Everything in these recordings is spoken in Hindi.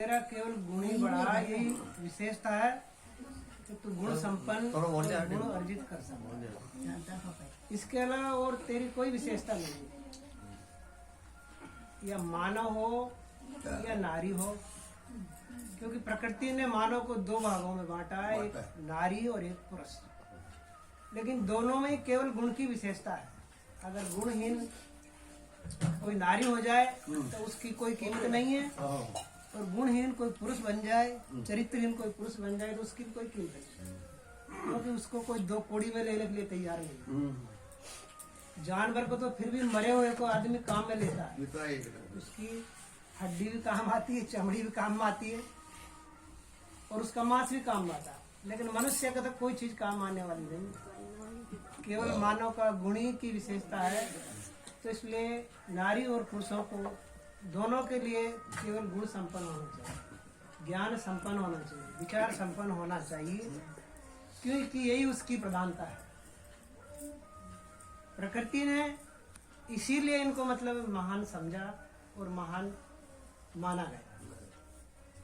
तेरा केवल गुण ही बड़ा, यही विशेषता है कि तू गुण संपन्न और गुण अर्जित कर सकता। इसके अलावा और तेरी कोई विशेषता नहीं है, या मानव हो या नारी हो, क्योंकि प्रकृति ने मानव को दो भागों में बांटा है, एक नारी और एक पुरुष। लेकिन दोनों में केवल गुण की विशेषता है। अगर गुणहीन कोई नारी हो जाए तो उसकी कोई कीमत नहीं है, और गुणहीन कोई पुरुष बन जाए, चरित्रहीन कोई पुरुष बन जाए तो उसकी कोई कीमत नहीं, क्योंकि उसको कोई दो कोड़ी में लेने के लिए तैयार नहीं। जानवर को तो फिर भी मरे हुए को आदमी काम में लेता है, उसकी हड्डी भी काम आती है, चमड़ी भी काम आती है, और उसका मांस भी काम आता है। लेकिन मनुष्य का तो कोई चीज काम आने वाली नहीं, केवल मानव का गुणी की विशेषता है। तो इसलिए नारी और पुरुषों को दोनों के लिए केवल गुण संपन्न होना चाहिए, ज्ञान संपन्न होना चाहिए, विचार संपन्न होना चाहिए, क्योंकि यही उसकी प्रधानता है। प्रकृति ने इसीलिए इनको मतलब महान समझा और महान माना गया,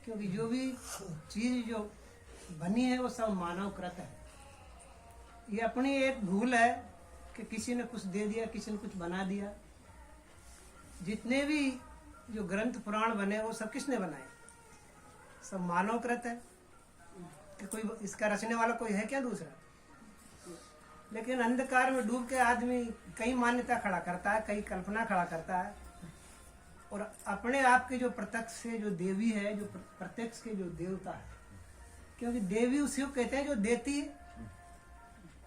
क्योंकि जो भी चीज जो बनी है वो सब मानव कृत है। ये अपनी एक भूल है कि किसी ने कुछ दे दिया, किसी ने कुछ बना दिया। जितने भी जो ग्रंथ पुराण बने वो सब किसने बनाए? सब मानव कृत है, कि कोई इसका रचने वाला कोई है क्या दूसरा? लेकिन अंधकार में डूब के आदमी कई मान्यता खड़ा करता है, कई कल्पना खड़ा करता है, और अपने आप के जो प्रत्यक्ष से जो देवी है, जो प्रत्यक्ष के जो देवता है, क्योंकि देवी उसी को कहते हैं जो देती है,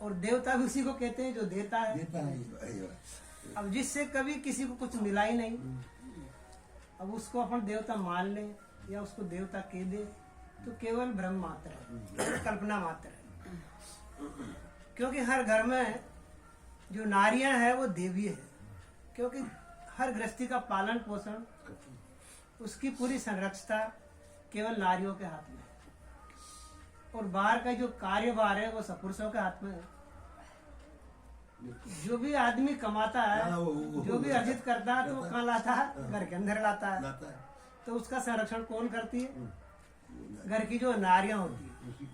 और देवता भी उसी को कहते हैं जो देता है। अब जिससे कभी किसी को कुछ मिला ही नहीं, अब उसको अपन देवता मान ले या उसको देवता कह दे तो केवल भ्रम मात्र है, कल्पना मात्र है। क्योंकि हर घर में जो नारियां हैं वो देवी है, क्योंकि हर गृहस्थी का पालन पोषण, उसकी पूरी संरक्षता केवल नारियों के हाथ में है, और बाहर का जो कार्यभार है वो सब पुरुषों के हाथ में है। जो भी आदमी कमाता है, जो भी अर्जित करता है, तो वो कहाँ लाता है? घर के अंदर लाता है। तो उसका संरक्षण कौन करती है? घर की जो नारियां होती है।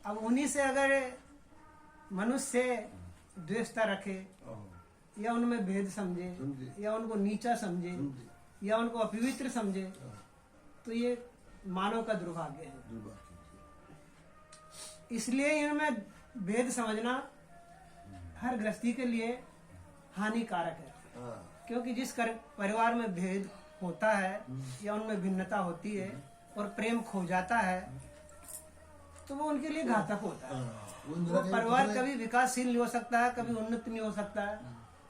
अब उन्हीं से अगर मनुष्य द्वेषता रखे, या उनमें भेद समझे, या उनको नीचा समझे, या उनको अपवित्र समझे, तो ये मानव का दुर्भाग्य है। इसलिए इनमें भेद समझना हर गृहस्थी के लिए हानिकारक है, क्योंकि जिस परिवार में भेद होता है या उनमें भिन्नता होती है और प्रेम खो जाता है, तो वो उनके लिए घातक होता है। वो परिवार कभी विकासशील नहीं हो सकता है, कभी उन्नत नहीं हो सकता है,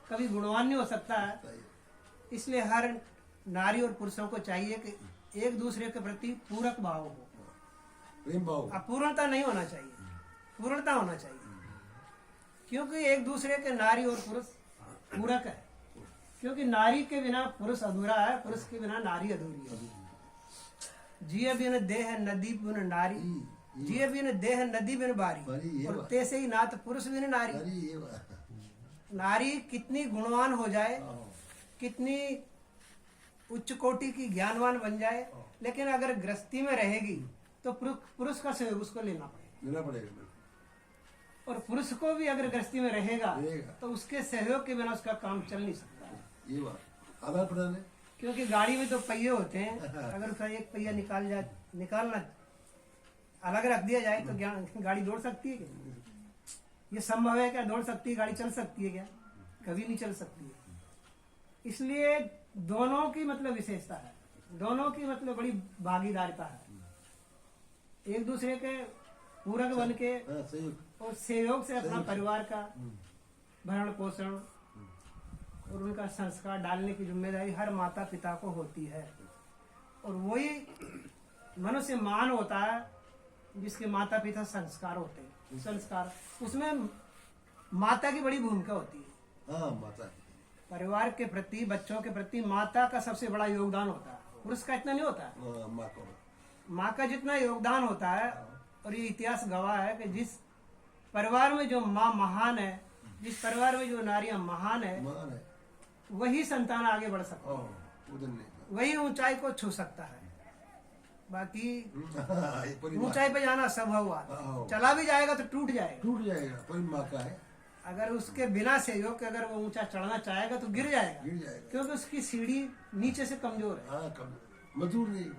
कभी गुणवान नहीं हो सकता है। इसलिए हर नारी और पुरुषों को चाहिए कि एक दूसरे के प्रति पूरक भाव हो, अपूर्णता नहीं होना चाहिए, पूर्णता होना चाहिए, क्योंकि एक दूसरे के नारी और पुरुष पूरक है। क्योंकि नारी के बिना पुरुष अधूरा है, पुरुष के बिना नारी अधूरी है। जिये बिन देह नदी बिन नारी, जिये बिन देह नदी बिन बारी, और तैसे ही नाथ पुरुष बिन नारी। नारी कितनी गुणवान हो जाए, कितनी उच्च कोटि की ज्ञानवान बन जाए, लेकिन अगर गृहस्थी में रहेगी तो पुरुष का सहयोग उसको लेना पड़ेगा। और पुरुष को भी अगर गृहस्थी में रहेगा तो उसके सहयोग के बिना उसका काम चल नहीं सकता है। ये बात क्योंकि गाड़ी में तो पहिए होते हैं, अगर उसका एक पहिया निकालना अलग रख दिया जाए तो गाड़ी दौड़ सकती है क्या? ये संभव है क्या? दौड़ सकती है गाड़ी, चल सकती है क्या? कभी नहीं चल सकती है। इसलिए दोनों की मतलब विशेषता है, दोनों की मतलब बड़ी भागीदारिता है, एक दूसरे के पूरक बन के और सहयोग से अपना परिवार का भरण पोषण और उनका संस्कार डालने की जिम्मेदारी हर माता पिता को होती है। और वही मनुष्य मान होता है जिसके माता पिता संस्कार होते हैं। संस्कार, उसमें माता की बड़ी भूमिका होती है। माता परिवार के प्रति, बच्चों के प्रति माता का सबसे बड़ा योगदान होता है, पुरुष का इतना नहीं होता है। माँ का जितना योगदान होता है, और ये इतिहास गवाह है कि जिस परिवार में जो माँ महान है, जिस परिवार में जो नारियां महान है, वही संतान आगे बढ़ सकता है, वही ऊंचाई को छू सकता है। बाकी ये पूरी माँ ऊंचाई पे जाना संभव हुआ, हाँ। चला भी जाएगा तो टूट जाएगा। टूट जाएगा, पूरी माँ का है, अगर उसके बिना सहयोग के अगर वो ऊंचा चढ़ना चाहेगा तो गिर जाएगा, गिर जाएगा। क्योंकि उसकी सीढ़ी नीचे से कमजोर है, हाँ कम मजदूर नहीं,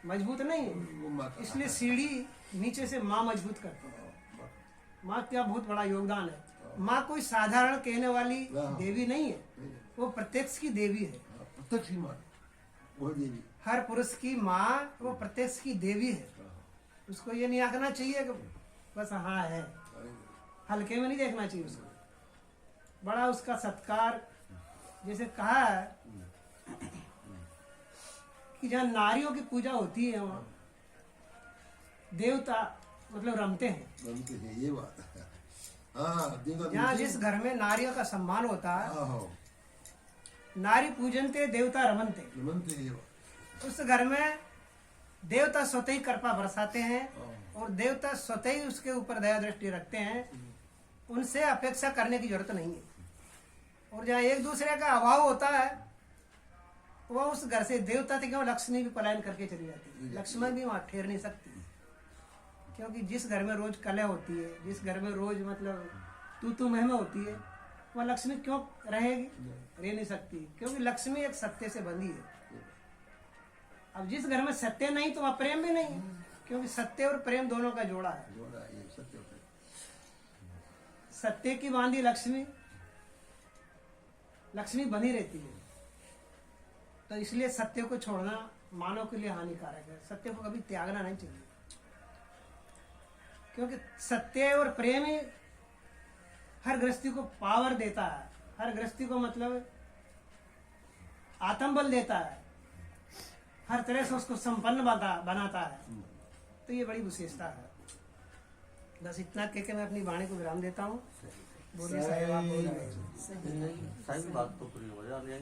मजबूत नहीं है। वो माँ का इसलिए सीढ़ी नीचे से माँ मजबूत करती है। माँ का बहुत बड़ा योगदान है। माँ कोई साधारण कहने वाली हाँ। देवी नहीं है, वो प्रत्यक्ष की देवी है। प्रत्यक्ष ही माँ वो देवी, हर पुरुष की माँ वो प्रत्यक्ष की देवी है। उसको ये नहीं आंकना चाहिए कि बस हाँ है, हल्के में नहीं देखना चाहिए उसको, बड़ा उसका सत्कार। जैसे कहा है कि जहाँ नारियों की पूजा होती है वहाँ देवता मतलब रमते हैं। बनते हैं, ये बात है। हाँ देवता जहाँ जिस घर में नारियों का सम्मान होता है, हाँ नारी पूजनते देवता रमनते, बनते हैं, ये बात। उस घर में देवता स्वतः ही कृपा बरसाते हैं हाँ। और देवता स्वतः ही उसके ऊपर दया दृष्टि रखते हैं। उनसे अपेक्षा करने की जरूरत नहीं है। और जहाँ एक दूसरे का अभाव होता है वह उस घर से देवता थे क्यों लक्ष्मी भी पलायन करके चली जाती है। लक्ष्मी भी वहाँ ठहर नहीं सकती, क्योंकि जिस घर में रोज कलह होती है, जिस घर में रोज मतलब तू महमा होती है, वह लक्ष्मी क्यों रहेगी, रह नहीं सकती, क्योंकि लक्ष्मी एक सत्य से बंधी है। अब जिस घर में सत्य नहीं तो वहाँ प्रेम भी नहीं है, क्योंकि सत्य और प्रेम दोनों का जोड़ा है। जोड़ा ये सत्य है। सत्य की बांधी लक्ष्मी, लक्ष्मी बनी रहती है। तो इसलिए सत्य को छोड़ना मानव के लिए हानिकारक है। सत्य को कभी त्यागना नहीं चाहिए, क्योंकि सत्य और प्रेम ही हर गृहस्थी को पावर देता है, हर गृहस्थी को मतलब आत्मबल देता है, हर तरह से उसको संपन्न बनाता है। तो ये बड़ी विशेषता है। बस इतना कह के मैं अपनी वाणी को विराम देता हूँ। बोलिए साहिब, आप बोल रहे हैं। सही बात तो पूरी हो जा रही है।